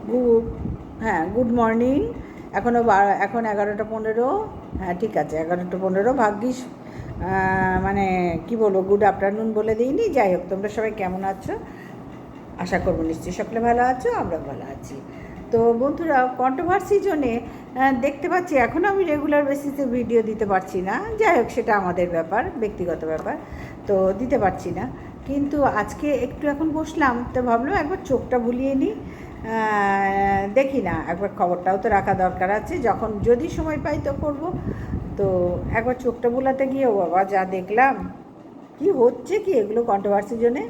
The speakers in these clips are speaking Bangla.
গু হ্যাঁ, গুড মর্নিং। এখন 11টা 15। হ্যাঁ, ঠিক আছে, 11টা 15। ভাগ্যিস মানে কি বলবো, গুড আফটারনুন বলে দিইনি। যাই হোক, তোমরা সবাই কেমন আছো? আশা করবো নিশ্চয়ই সকলে ভালো আছো, আমরা ভালো আছি। তো বন্ধুরা, কন্ট্রোভার্সি জন্যে দেখতে পাচ্ছি এখনও আমি রেগুলার বেসিসে ভিডিও দিতে পারছি না। যাই হোক, সেটা আমাদের ব্যাপার, ব্যক্তিগত ব্যাপার, তো দিতে পারছি না। কিন্তু আজকে একটু এখন বসলাম, তো ভাবলাম একবার চোখটা বুলিয়ে নিই, দেখি না, একবার খবরটাও তো রাখা দরকার আছে, যখন যদি সময় পাই তো করব। তো একবার চোখটা বুলাতে গিয়েও বাবা যা দেখলাম, কি হচ্ছে কি এগুলো কন্ট্রোভার্সির জন্যে,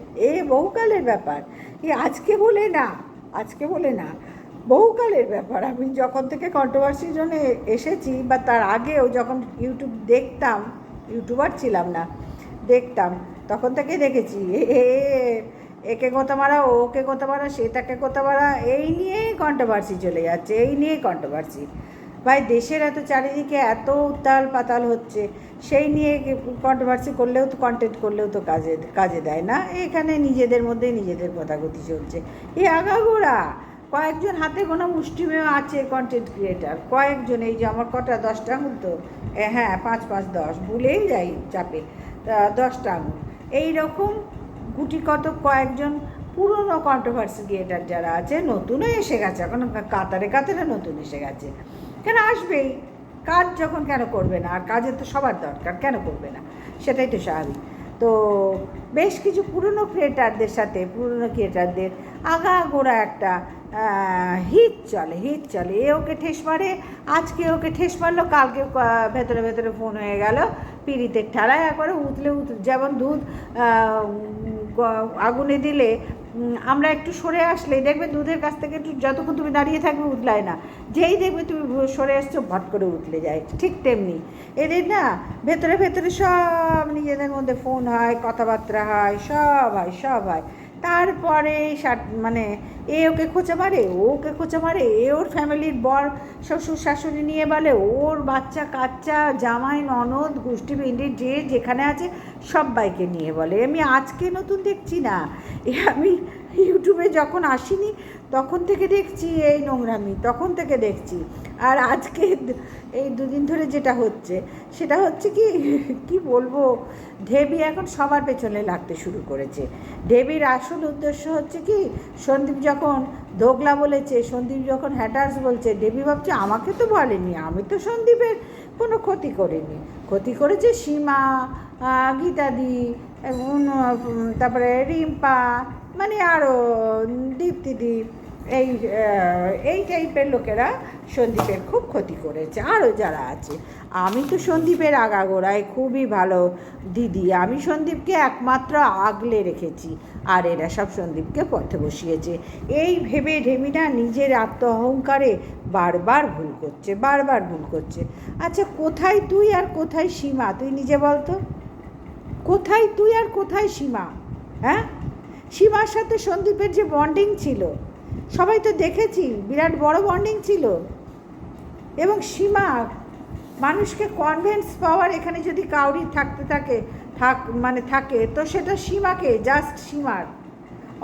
বহুকালের ব্যাপার। আজকে বলে না, আজকে বলে না, বহুকালের ব্যাপার। আমি যখন থেকে কন্ট্রোভার্সির জন্য এসেছি, বা তার আগেও যখন ইউটিউব দেখতাম, ইউটিউবার ছিলাম না, দেখতাম, তখন থেকে দেখেছি একে কথা মারা, ওকে কথা মারা, সে তাকে কথা মারা, এই নিয়েই কন্ট্রোভার্সি চলে যাচ্ছে, এই নিয়েই কন্ট্রোভার্সি। ভাই, দেশের এত চারিদিকে এত উত্তাল পাতাল হচ্ছে, সেই নিয়ে কন্ট্রোভার্সি করলেও তো, কন্টেন্ট করলেও তো কাজে দেয় না। এখানে নিজেদের মধ্যেই নিজেদের কথাগতি চলছে, আগাগোড়া। কয়েকজন হাতে গোনা মুষ্টিমেয় আছে কন্টেন্ট ক্রিয়েটার, কয়েকজন। এই যে আমার কটা, 10টা আঙুল তো, হ্যাঁ, 5 5 10 ভুলেই যাই চাপে, 10টা আঙুল এইরকম গুটি কত কয়েকজন পুরনো কন্ট্রোভার্সি ক্রিয়েটার যারা আছে, নতুনও এসে গেছে, এখন কাতারে কাতারে নতুন এসে গেছে। কেন আসবেই, কাজ যখন কেন করবে না, আর কাজের তো সবার দরকার, কেন করবে না, সেটাই তো স্বাভাবিক। তো বেশ কিছু পুরনো ক্রিয়েটারদের আগাগোড়া একটা হিট চলে, এ ওকে ঠেস মারে, আজকে ওকে ঠেস মারলো, কালকে ভেতরে ভেতরে ফোন হয়ে গেল পিড়িতের ঠালায়, একবারে উতলে যেমন দুধ আগুনে দিলে আমরা একটু সরে আসলেই দেখবে দুধের কাছ থেকে একটু যতক্ষণ তুমি দাঁড়িয়ে থাকবে উতলায় না, যেই দেখবে তুমি সরে আসছো ভট করে উতলে যায়। ঠিক তেমনি এদের না ভেতরে ভেতরে সব নিজেদের মধ্যে ফোন হয়, কথাবার্তা হয়, সব হয়। তারপরে মানে এ ওকে খোঁচা মারে, ও ওকে খোঁচা মারে, এ ওর ফ্যামিলির বর শ্বশুর শাশুড়ি নিয়ে বলে, ওর বাচ্চা কাচ্চা জামাই ননদ গোষ্ঠী পিণ্ডি যে যেখানে আছে সবাইকে নিয়ে বলে। আমি আজকে নতুন দেখছি না, আমি ইউটিউবে যখন আসিনি তখন থেকে দেখছি এই নোংরামি, তখন থেকে দেখছি। আর আজকে এই দুদিন ধরে যেটা হচ্ছে, সেটা হচ্ছে কি বলবো, ঢেবি এখন সবার পেছনে লাগতে শুরু করেছে। ঢেবির আসল উদ্দেশ্য হচ্ছে কি, সন্দীপ যখন দোগলা বলেছে, সন্দীপ যখন হ্যাটার্স বলছে, ঢেবি ভাবছে আমাকে তো বলেনি, আমি তো সন্দীপের কোনো ক্ষতি করিনি, ক্ষতি করেছে সীমা, গীতাদি, তারপরে রিম্পা, মানে আরও দীপ্তিদি, এই টাইপের লোকেরা সন্দীপের খুব ক্ষতি করেছে, আরও যারা আছে। আমি তো সন্দীপের আগাগোড়ায় খুবই ভালো দিদি, আমি সন্দীপকে একমাত্র আগলে রেখেছি, আর এরা সব সন্দীপকে পথে বসিয়েছে। এই ভেবে ঢেমিনা নিজের আত্ম অহংকারে বারবার ভুল করছে। আচ্ছা, কোথায় তুই আর কোথায় সীমা, তুই নিজে বলতো, কোথায় তুই আর কোথায় সীমা? হ্যাঁ, সীমার সাথে সন্দীপের যে বন্ডিং ছিল সবাই তো দেখেছি, বিরাট বড় বন্ডিং ছিল। এবং সীমা মানুষকে কনভিন্স পাওয়ার এখানে যদি কাউরি থাকে তো সেটা সীমাকে, জাস্ট সীমার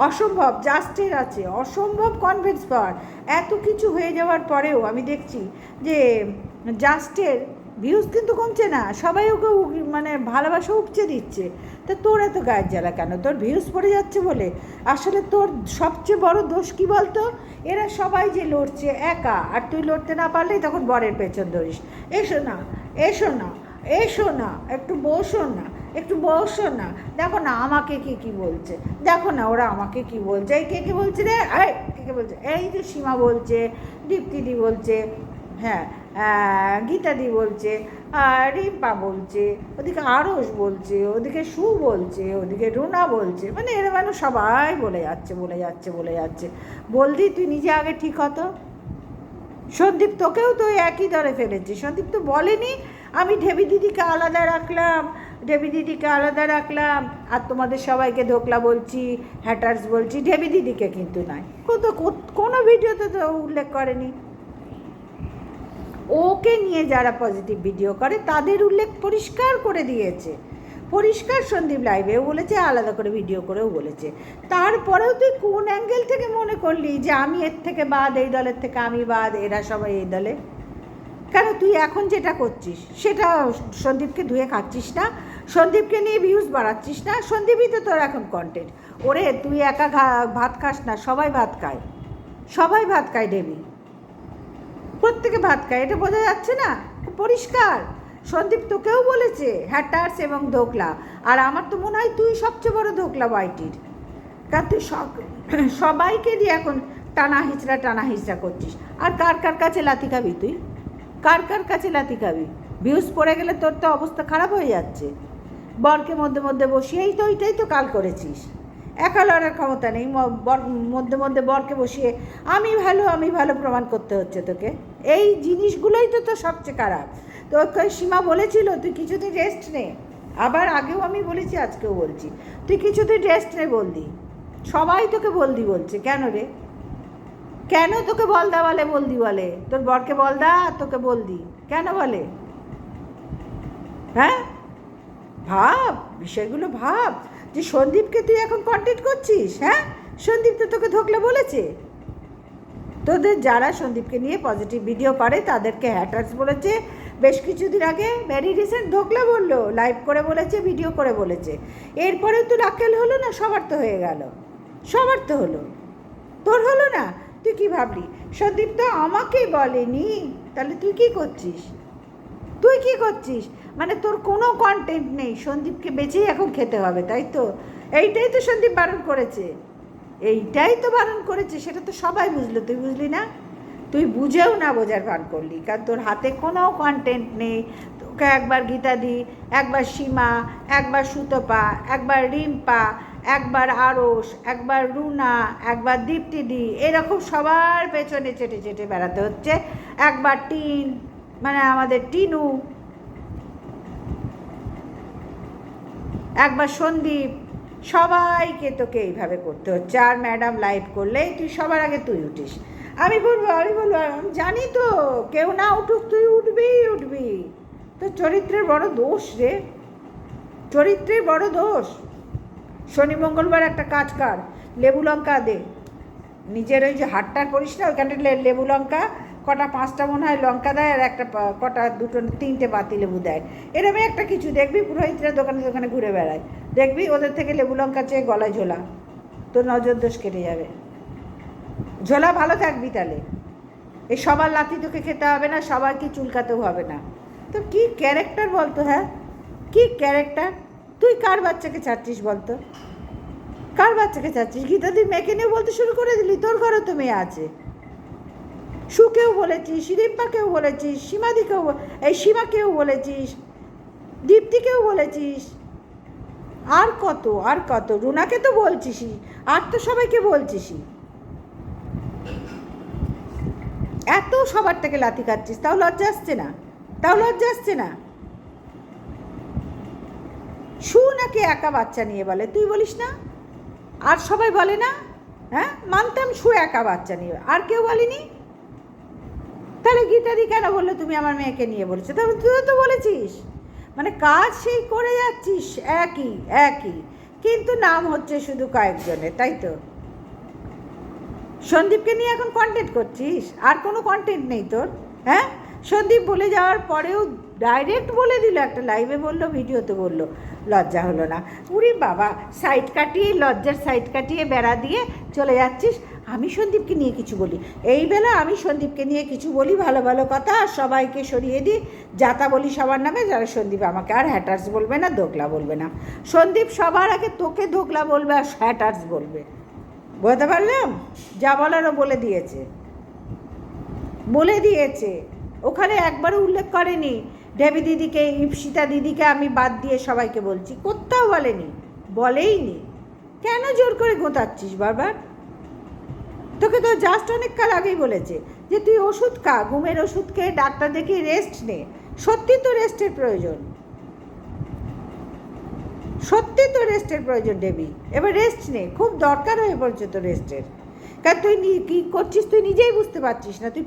অসম্ভব, জাস্টের আছে অসম্ভব কনভিন্স পাওয়ার। এত কিছু হয়ে যাওয়ার পরেও আমি দেখছি যে জাস্টের ভিউজ কিন্তু কমছে না, সবাই ওকে মানে ভালোবাসা উপচে দিচ্ছে। তা তোর এত গায়ের জ্বালা কেন? তোর ভিউজ পড়ে যাচ্ছে বলে? আসলে তোর সবচেয়ে বড় দোষ কী বলতো, এরা সবাই যে লড়ছে একা, আর তুই লড়তে না পারলেই তখন বরের পেছন ধরিস, এসো না এসো না এসো না, একটু বসো না, দেখো না আমাকে কে বলছে, দেখো না ওরা আমাকে কি বলছে, এই কে বলছে রে, কে বলছে, এই যে সীমা বলছে, দীপ্তিদি বলছে, হ্যাঁ, গীতাদি বলছে, রিম্পা বলছে, ওদিকে আরস বলছে, ওদিকে সু বলছে, ওদিকে রুনা বলছে, মানে এরা মানুষ সবাই বলে যাচ্ছে। বলদি তুই নিজে আগে ঠিক হতো। সন্দীপ তোকেও তো একই দরে ফেলেছে, সন্দীপ তো বলেনি আমি ঢেবি দিদিকে আলাদা রাখলাম আর তোমাদের সবাইকে ধোকলা বলছি, হ্যাটার্স বলছি, ঢেবি দিদিকে কিন্তু নয়, কোনো ভিডিওতে তো উল্লেখ করেনি। ওকে নিয়ে যারা পজিটিভ ভিডিও করে তাদের উল্লেখ পরিষ্কার করে দিয়েছে, পরিষ্কার সন্দীপ লাইভেও বলেছে, আলাদা করে ভিডিও করেও বলেছে। তারপরেও তুই কোন অ্যাঙ্গেল থেকে মনে করলি যে আমি এর থেকে বাদ, এই দলের থেকে আমি বাদ, এরা সবাই এই দলে? কেন তুই এখন যেটা করছিস সেটা সন্দীপকে ধুয়ে খাচ্ছিস না? সন্দীপকে নিয়ে ভিউজ বাড়াচ্ছিস না? সন্দীপই তো তোর এখন কন্টেন্ট। ওরে তুই একা ভাত খাস না, সবাই ভাত খায়, সবাই ভাত খায় দেবী, প্রত্যেকে ভাত খায়, এটা বোঝা যাচ্ছে না? পরিষ্কার সন্দীপ তোকেও বলেছে হ্যাটার্স এবং ধোকলা। আর আমার তো মনে হয় তুই সবচেয়ে বড় ধোকলা ওয়াইটির, কারণ তুই সবাইকে দিয়ে এখন টানা হিচড়া করছিস। আর কার কার কাছে লাথি খাবি তুই? কার কার কাছে লাথি খাবি? ভিউজ পড়ে গেলে তোর তো অবস্থা খারাপ হয়ে যাচ্ছে। বরকে মধ্যে মধ্যে বসিয়েই তো ওইটাই তো কাল করেছিস। একা লড়ার ক্ষমতা নেই, মধ্যে মধ্যে বরকে বসিয়ে আমি ভালো প্রমাণ করতে হচ্ছে তোকে। এই জিনিসগুলোই তো তোর সবচেয়ে খারাপ। তোকে সীমা বলেছিল তুই কিছুদিন রেস্ট নে, আবার আগেও আমি বলেছি, আজকেও বলছি, তুই কিছুদিন রেস্ট নে বলদি। সবাই তোকে বলদি বলছে, কেন রে? কেন তোকে বলদা বলে? বলদি বলে তোর বরকে বলদা, তোকে বলদি কেন বলে? হ্যাঁ, ভাব বিষয়গুলো, ভাব যে সন্দীপকে তুই এখন কন্টেন্ট করছিস। হ্যাঁ, সন্দীপ তো তোকে ধোকলা বলেছে। তোদের যারা সন্দীপকে নিয়ে পজিটিভ ভিডিও করে তাদেরকে হ্যাটার্স বলেছে। বেশ কিছুদিন আগে ভেরি রিসেন্ট ধোকলা বললো, লাইভ করে বলেছে, ভিডিও করে বলেছে। এরপরে তো রাকেল হলো না? সবার তো হয়ে গেল, সবার তো হলো, তোর হলো না? তুই কি ভাবলি সন্দীপ তো আমাকেই বলেনি? তাহলে তুই কি করছিস? তুই কি করছিস? মানে তোর কোনো কন্টেন্ট নেই, সন্দীপকে বেঁচেই এখন খেতে হবে, তাই তো? এইটাই তো সন্দীপ বারণ করেছে, এইটাই তো বারণ করেছে, সেটা তো সবাই বুঝলো, তুই বুঝলি না? তুই বুঝেও না বোঝার ভান করলি, কারণ তোর হাতে কোনো কন্টেন্ট নেই। তোকে একবার গীতাদি, একবার সীমা, একবার সুতপা, একবার রিম্পা, একবার আরস, একবার রুনা, একবার দীপ্তিদি, এরকম সবার পেছনে চেটে চেটে বেড়াতে হচ্ছে। একবার মানে আমাদের টিনু, একবার সন্দীপ, সবাইকে তোকে এইভাবে করতে হচ্ছে। আর ম্যাডাম লাইভ করলেই তুই সবার আগে তুই উঠিস। আমি বলবো আমি জানি তো, কেউ না উঠুক তুই উঠবি। তোর চরিত্রের বড় দোষ রে, চরিত্রের বড় দোষ। শনি মঙ্গলবার একটা কাজ কর, লেবু লঙ্কা দে, নিজের ওই যে হাটটার করিস না, ওইখানটা লেবু লঙ্কা কটা 5টা মনে হয় লঙ্কা দেয়, আর একটা কটা 2-3টে বাতি লেবু দেয়, এরকম একটা কিছু। দেখবি পুরোহিতরা দোকানে দোকানে ঘুরে বেড়ায়, দেখবি ওদের থেকে লেবু লঙ্কা চেয়ে গলায় ঝোলা, তোর নজর দোষ কেটে যাবে। ঝোলা, ভালো থাকবি তাহলে। এই সবার লাথি তোকে খেতে হবে না, সবাইকে চুলকাতেও হবে না। তো কী ক্যারেক্টার বলতো? হ্যাঁ, কী ক্যারেক্টার? তুই কার বাচ্চাকে চাচ্ছিস বলতো? কার বাচ্চাকে চাচ্ছিস? গীতাদির মেয়েকে নিয়ে বলতে শুরু করে দিলি, তোর ঘরে তো মেয়ে আছে। সুকেও বলেছিস, রিম্পাকেও বলেছিস, সীমাকেও বলেছিস, দীপ্তিকেও বলেছিস, আর কত রুনাকে তো বলছিসই, আর তো সবাইকে বলছিসই। এত সবার থেকে লাথি খাচ্ছিস, তাও লজ্জা আসছে না? সু নাকি একা বাচ্চা নিয়ে বলে, তুই বলিস না? আর সবাই বলে না? হ্যাঁ, মানতাম সু একা বাচ্চা নিয়ে, আর কেউ বলেনি। তাহলে গীতাদি কেন বললো তুমি আমার মেয়েকে নিয়ে বলেছো? তাহলে তুইও তো বলেছিস। মানে কাজ সেই করে যাচ্ছিস একই, কিন্তু নাম হচ্ছে শুধু কয়েকজনের, তাই তো? সন্দীপকে নিয়ে এখন কন্টেন্ট করছিস, আর কোনো কন্টেন্ট নেই তোর। হ্যাঁ, সন্দীপ বলে যাওয়ার পরেও ডাইরেক্ট বলে দিল, একটা লাইভে বললো, ভিডিওতে বললো, লজ্জা হলো না? উরি বাবা, লজ্জার সাইড কাটিয়ে বেড়া দিয়ে চলে যাচ্ছিস। আমি সন্দীপকে নিয়ে কিছু বলি, এই বেলা আমি সন্দীপকে নিয়ে কিছু বলি ভালো ভালো কথা, আর সবাইকে সরিয়ে দিই, যাতা বলি সবার নামে, যারা সন্দীপ আমাকে আর হ্যাটার্স বলবে না, ধোকলা বলবে না। সন্দীপ সবার আগে তোকে ধোকলা বলবে আর হ্যাটার্স বলবে, বলতে পারলাম? যা বলারও বলে দিয়েছে। ওখানে একবারও উল্লেখ করেনি দেবী দিদিকে, ইপসিতা দিদিকে আমি বাদ দিয়ে সবাইকে বলছি, কোথাও বলেইনি। কেন জোর করে গোঁতাচ্ছিস বারবার? তোকে তো জাস্ট অনেক কাল আগেই বলেছে যে তুই ওষুধ খা, ঘুমের ওষুধ খেয়ে ডাক্তার দেখিয়ে রেস্ট নে। সত্যি তো রেস্টের প্রয়োজন দেবী, এবার রেস্ট নে, খুব দরকার হয়ে পড়ছে তো রেস্টের। কারণ তুই কী করছিস তুই নিজেই বুঝতে পারছিস না। তুই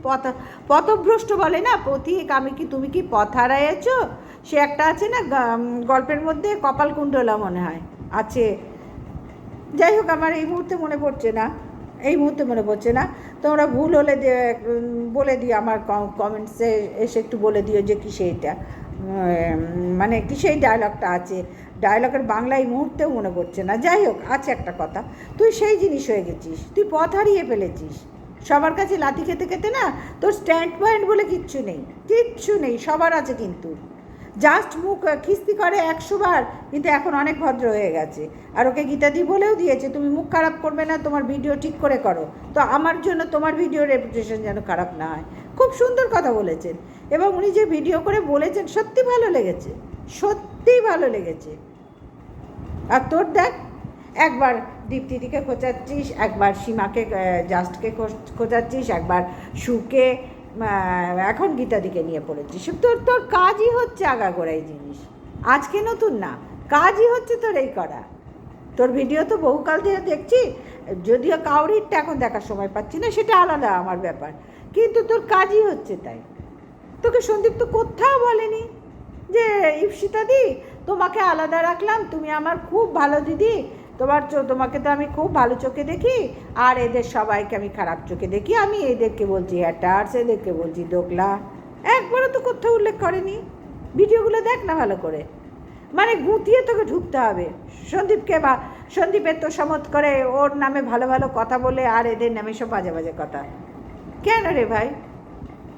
পথভ্রষ্ট বলে না, পথিক আমি কি তুমি কি পথ হারাইছ, সে একটা আছে না গল্পের মধ্যে, কপালকুণ্ডলা মনে হয় আছে। যাই হোক, আমার এই মুহূর্তে মনে পড়ছে না, তোমরা ভুল হলে বলে দিও, আমার কমেন্টসে এসে একটু বলে দিও যে কী সেইটা, মানে কি সেই ডায়লগটা আছে, ডায়লগের বাংলা এই মুহূর্তেও মনে পড়ছে না। যাই হোক, আছে একটা কথা, তুই সেই জিনিস হয়ে গেছিস, তুই পথ হারিয়ে ফেলেছিস সবার কাছে লাথি খেতে খেতে না। তোর স্ট্যান্ড পয়েন্ট বলে কিচ্ছু নেই, সবার আছে কিন্তু জাস্ট মুখ খিস্তি করে 100 বার, কিন্তু এখন অনেক ভদ্র হয়ে গেছে। আর ওকে গীতাদি বলেও দিয়েছে তুমি মুখ খারাপ করবে না, তোমার ভিডিও ঠিক করে করো, তো আমার জন্য তোমার ভিডিওর রেপুটেশন যেন খারাপ না হয়। খুব সুন্দর কথা বলেছেন, এবং উনি যে ভিডিও করে বলেছেন সত্যি ভালো লেগেছে। আর তোর দেখ, একবার দীপ্তিদিকে খোঁচাচ্ছিস, একবার সীমাকে জাস্টকে খোঁচাচ্ছিস, একবার সুকে, এখন গীতাদিকে নিয়ে পড়েছিস। তোর কাজই হচ্ছে আগাগোড়াই জিনিস, আজকে নতুন না, কাজই হচ্ছে তোর এই করা। তোর ভিডিও তো বহুকাল ধরে দেখছি, যদিও কাউরিরটা এখন দেখার সময় পাচ্ছি না, সেটা আলাদা আমার ব্যাপার, কিন্তু তোর কাজই হচ্ছে তাই। তোকে সন্দীপ তো কোথাও বলেনি যে ইপসিতাদি তোমাকে আলাদা রাখলাম, তুমি আমার খুব ভালো দিদি, তোমাকে তো আমি খুব ভালো চোখে দেখি, আর এদের সবাইকে আমি খারাপ চোখে দেখি, আমি এদেরকে বলছি হ্যাটার্স, এদেরকে বলছি দোগলা, একবারও তো কোথাও উল্লেখ করেনি। ভিডিওগুলো দেখ না ভালো করে, মানে গুটিয়ে তোকে ঢুকতে হবে সন্দীপের তো সমত করে ওর নামে ভালো ভালো কথা বলে, আর এদের নামে সব বাজে বাজে কথা। কেন রে ভাই,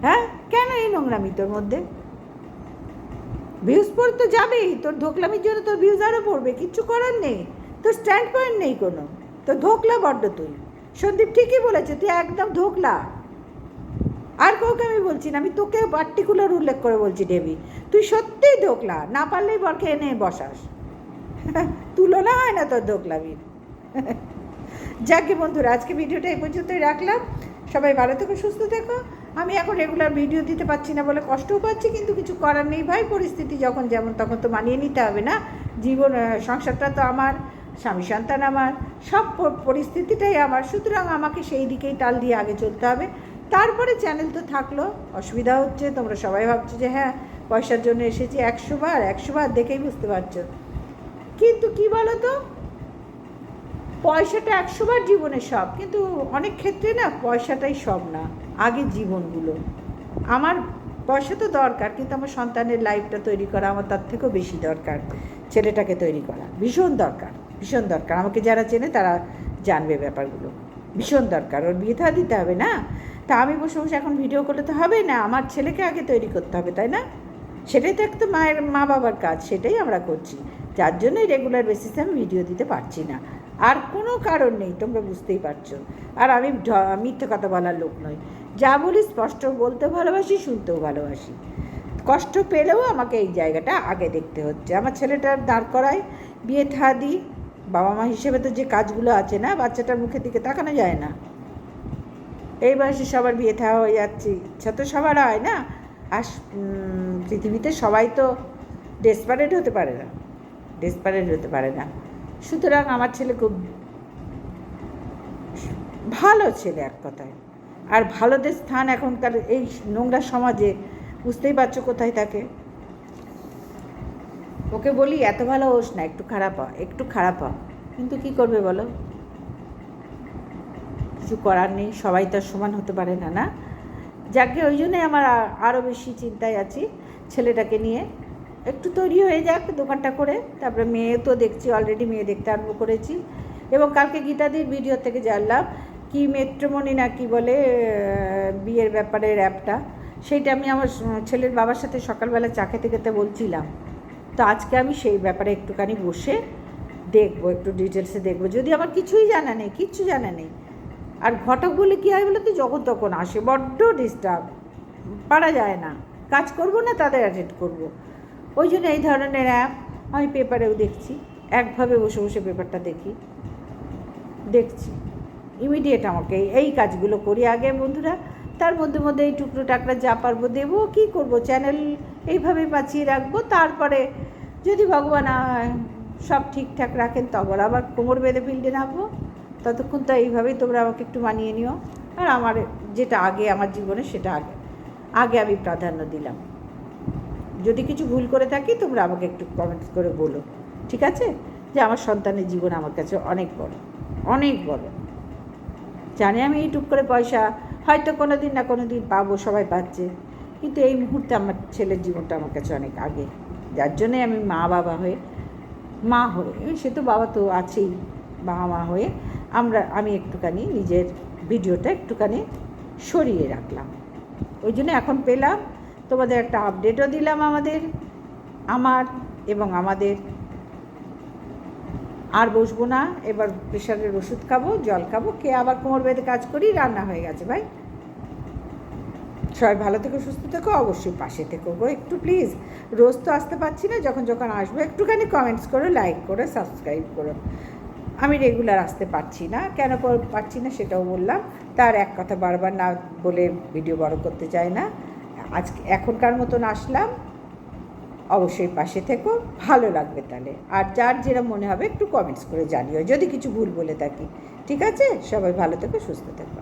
হ্যাঁ কেন এই নোংরামি তোর মধ্যে? ভিউজ পড়ে তো যাবেই, তোর ধোকলামির জন্য তোর ভিউজ আরও পড়বে, কিচ্ছু করার নেই, তোর স্ট্যান্ড পয়েন্ট নেই কোনো, তোর ধোকলা বড্ড। তুই সন্দীপ ঠিকই বলেছে, তুই একদম ধোকলা। আর কাউকে আমি বলছি না, আমি তোকে পার্টিকুলার উল্লেখ করে বলছি দেবী, তুই সত্যিই ধোকলা, না পারলেই বরকে এনে বসাস, তুলনা হয় না তোর ধোকলামির। যাকে বন্ধুরা, আজকে ভিডিওটা এই পর্যন্তই রাখলাম। সবাই ভালো থেকো, সুস্থ থেকো। আমি এখন রেগুলার ভিডিও দিতে পারছি না বলে কষ্টও পাচ্ছি, কিন্তু কিছু করার নেই ভাই, পরিস্থিতি যখন যেমন তখন তো মানিয়ে নিতে হবে না। জীবন সংসারটা তো আমার, স্বামী সন্তান আমার, সব পরিস্থিতিটাই আমার, সুতরাং আমাকে সেই দিকেই তাল দিয়ে আগে চলতে হবে। তারপরে চ্যানেল তো থাকলো, অসুবিধা হচ্ছে, তোমরা সবাই ভাবছো যে হ্যাঁ পয়সার জন্য এসেছি, 100 বার দেখেই বুঝতে পারছো, কিন্তু কি বলো তো, পয়সাটা 100 বার জীবনে সব, কিন্তু অনেক ক্ষেত্রে না পয়সাটাই সব না, আগে জীবনগুলো। আমার পয়সা তো দরকার, কিন্তু আমার সন্তানের লাইফটা তৈরি করা আমার তার থেকেও বেশি দরকার, ছেলেটাকে তৈরি করা ভীষণ দরকার। আমাকে যারা চেনে তারা জানবে ব্যাপারগুলো, ভীষণ দরকার। ওর বিয়ে থা দিতে হবে না, তা আমি বসে এখন ভিডিও করলে তো হবে না, আমার ছেলেকে আগে তৈরি করতে হবে, তাই না? সেটাই তো একটা মা বাবার কাজ, সেটাই আমরা করছি, যার জন্যই রেগুলার বেসিসে আমি ভিডিও দিতে পারছি না, আর কোনো কারণ নেই, তোমরা বুঝতেই পারছো। আর আমি মিথ্যে কথা বলার লোক নই, যা বলি স্পষ্ট বলতে ভালোবাসি, শুনতেও ভালোবাসি। কষ্ট পেলেও আমাকে এই জায়গাটা আগে দেখতে হচ্ছে। আমার ছেলেটার দাঁড় করায়, বিয়ে থা দিই, বাবা মা হিসেবে তো যে কাজগুলো আছে না, বাচ্চাটার মুখের দিকে তাকানো যায় না। এই বয়সে সবার বিয়ে থা হয়ে যাচ্ছে, ইচ্ছা তো সবার হয় না, আর পৃথিবীতে সবাই তো ডেসপারেট হতে পারে না। সুতরাং আমার ছেলে খুব ভালো ছেলে, এক কথায়। আর ভালোদের স্থান এখনকার এই নোংরা সমাজে বুঝতেই পারছো কোথায় থাকে। ওকে বলি এত ভালো হোস না, একটু খারাপ হ, কিন্তু কি করবে বলো, কিছু করার নেই, সবাই তো সমান হতে পারে না, না? যাকে ওই জন্যই আমার আরও বেশি চিন্তায় আছি, ছেলেটাকে নিয়ে একটু তৈরি হয়ে যাক দোকানটা করে, তারপরে মেয়ে তো দেখছি, অলরেডি মেয়ে দেখতে আরম্ভ করেছি। এবং কালকে গীতাদির ভিডিও থেকে জানলাম কি ম্যাট্রিমনি না কি বলে বিয়ের ব্যাপারের অ্যাপটা, সেইটা আমি আমার ছেলের বাবার সাথে সকালবেলা চা খেতে খেতে বলছিলাম। তো আজকে আমি সেই ব্যাপারে একটুখানি বসে দেখবো, একটু ডিটেলসে দেখবো, যদি আমার কিচ্ছু জানা নেই। আর ঘটক বলে কী হয় বলে তো, যখন তখন আসে, বড্ড ডিস্টার্ব, পারা যায় না, কাজ করবো না তাদের অ্যাটেন্ড করবো। ওই জন্য এই ধরনের অ্যাপ আমি পেপারেও দেখছি, একভাবে বসে বসে পেপারটা দেখছি ইমিডিয়েট আমাকে এই কাজগুলো করি আগে বন্ধুরা, তার মধ্যে এই টুকরো টাকরা যা পারবো দেবো, কী করবো, চ্যানেল এইভাবে বাঁচিয়ে রাখবো। তারপরে যদি ভগবান সব ঠিকঠাক রাখেন, তখন আবার কোমর বেঁধে ফিল্ডে নামবো, ততক্ষণ তো এইভাবেই তোমরা আমাকে একটু মানিয়ে নিও। আর আমার যেটা আগে আমার জীবনে সেটা আগে আগে আমি প্রাধান্য দিলাম। যদি কিছু ভুল করে থাকি তোমরা আমাকে একটু কমেন্টস করে বলো, ঠিক আছে? যে আমার সন্তানের জীবন আমার কাছে অনেক বড়, অনেক বড়। জানি আমি ইউটিউব করে পয়সা হয়তো কোনো দিন না কোনো দিন পাবো, সবাই পাচ্ছে, কিন্তু এই মুহূর্তে আমার ছেলের জীবনটা আমার কাছে অনেক আগে। যার জন্যে আমি বাবা হয়ে মা হয়ে, সে তো বাবা তো আছেই, মা হয়ে আমি একটুখানি নিজের ভিডিওটা একটুখানি সরিয়ে রাখলাম। ওই জন্য এখন পেলাম, তোমাদের একটা আপডেটও দিলাম আমার এবং আমাদের। আর বসবো না, এবার প্রেশারের ওষুধ খাবো, জল খাবো, খেয়ে আবার কোমর বেঁধে কাজ করি। রান্না হয়ে গেছে ভাই। সবাই ভালো থেকো, সুস্থ থেকো, অবশ্যই পাশে থেকো গো একটু প্লিজ। রোজ তো আসতে পারছি না, যখন যখন আসবো একটুখানি কমেন্টস করো, লাইক করো, সাবস্ক্রাইব করো। আমি রেগুলার আসতে পারছি না, কেন পারছি না সেটাও বললাম। তার এক কথা বারবার না বলে ভিডিও বড় করতে চাই না। আজকে এখনকার মতন আসলাম, অবশ্যই পাশে থেকো, ভালো লাগবে তাহলে। আর যার যেটা মনে হবে একটু কমেন্টস করে জানিও যদি কিছু ভুল বলে থাকি, ঠিক আছে? সবাই ভালো থেকো, সুস্থ থেকো।